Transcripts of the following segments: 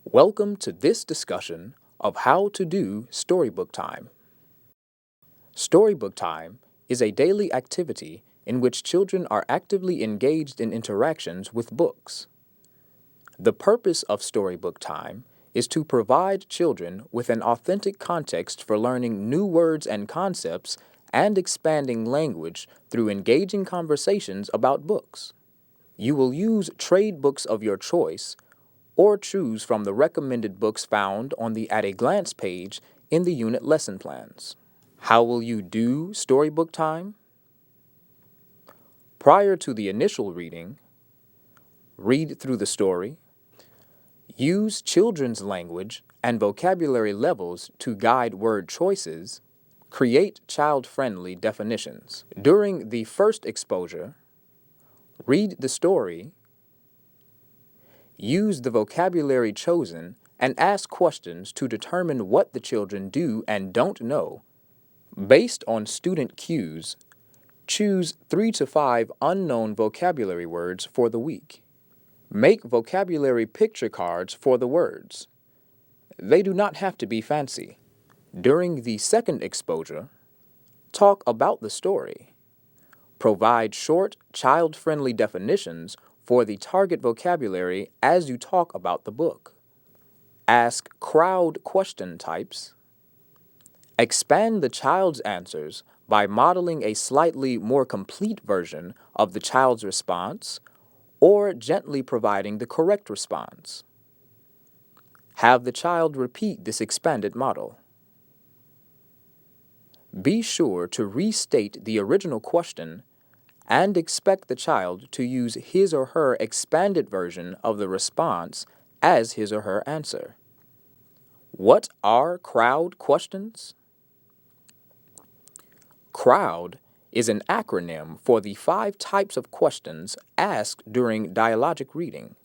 Welcome to this discussion of how to do Storybook Time. Storybook Time is a daily activity in which children are actively engaged in interactions with books. The purpose of Storybook Time is to provide children with an authentic context for learning new words and concepts and expanding language through engaging conversations about books. You will use trade books of your choice or choose from the recommended books found on the At a Glance page in the unit lesson plans. How will you do Storybook Time? Prior to the initial reading, read through the story. Use children's language and vocabulary levels to guide word choices. Create child-friendly definitions. During the first exposure, read the story. Use the vocabulary chosen and ask questions to determine what the children do and don't know. Based on student cues, choose 3 to 5 unknown vocabulary words for the week. Make vocabulary picture cards for the words. They do not have to be fancy. During the second exposure, talk about the story. Provide short, child-friendly definitions for the target vocabulary as you talk about the book. Ask crowd question types. Expand the child's answers by modeling a slightly more complete version of the child's response or gently providing the correct response. Have the child repeat this expanded model. Be sure to restate the original question and expect the child to use his or her expanded version of the response as his or her answer. What are crowd questions? CROWD is an acronym for the 5 types of questions asked during dialogic reading.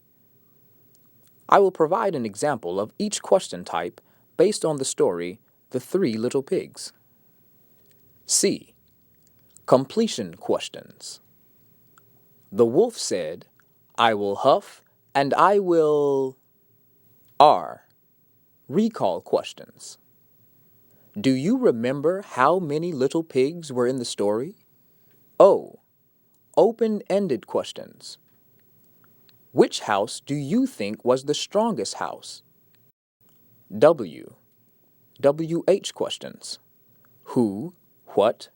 I will provide an example of each question type based on the story The 3 Little Pigs. C. Completion questions. The wolf said, "I will huff and I will..." R. Recall questions. Do you remember how many little pigs were in the story? O. Open-ended questions. Which house do you think was the strongest house? W. WH questions. Who, what,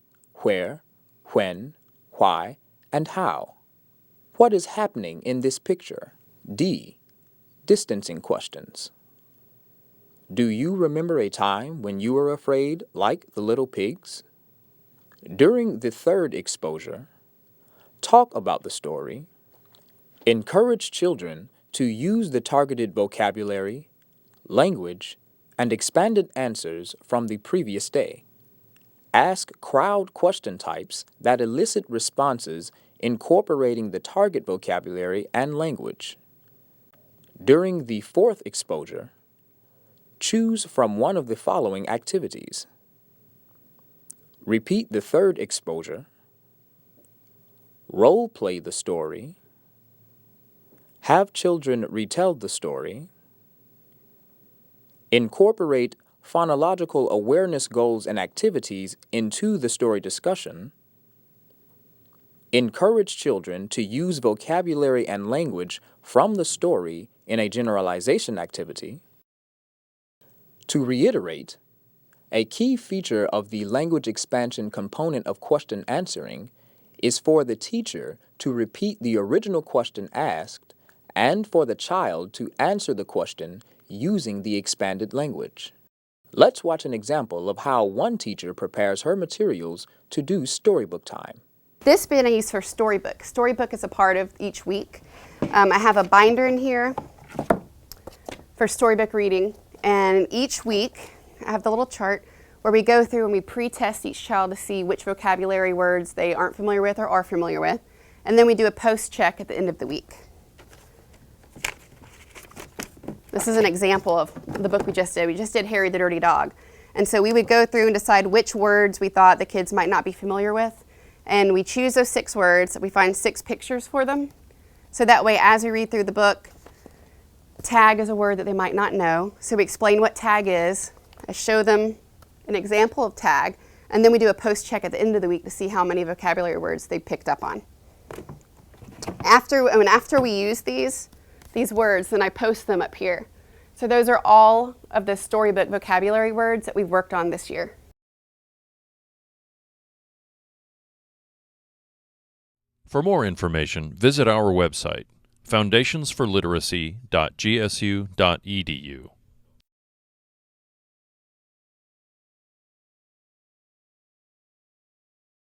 where, when, why, and how? What is happening in this picture? D. Distancing questions. Do you remember a time when you were afraid like the little pigs? During the third exposure, talk about the story. Encourage children to use the targeted vocabulary, language, and expanded answers from the previous day. Ask crowd question types that elicit responses incorporating the target vocabulary and language. During the fourth exposure, choose from one of the following activities. Repeat the third exposure. Role-play the story. Have children retell the story. Incorporate phonological awareness goals and activities into the story discussion. Encourage children to use vocabulary and language from the story in a generalization activity. To reiterate, a key feature of the language expansion component of question answering is for the teacher to repeat the original question asked and for the child to answer the question using the expanded language. Let's watch an example of how one teacher prepares her materials to do Storybook Time. This bin I use for Storybook. Storybook is a part of each week. I have a binder in here for Storybook reading, and each week I have the little chart where we go through and we pre-test each child to see which vocabulary words they aren't familiar with or are familiar with, and then we do a post-check at the end of the week. This is an example of the book we just did. We just did Harry the Dirty Dog. And so we would go through and decide which words we thought the kids might not be familiar with. And we choose those 6 words. We find 6 pictures for them. So that way, as we read through the book, tag is a word that they might not know. So we explain what tag is. I show them an example of tag, and then we do a post check at the end of the week to see how many vocabulary words they picked up on. After we use these words, then I post them up here. So those are all of the Storybook vocabulary words that we've worked on this year. For more information, visit our website, foundationsforliteracy.gsu.edu.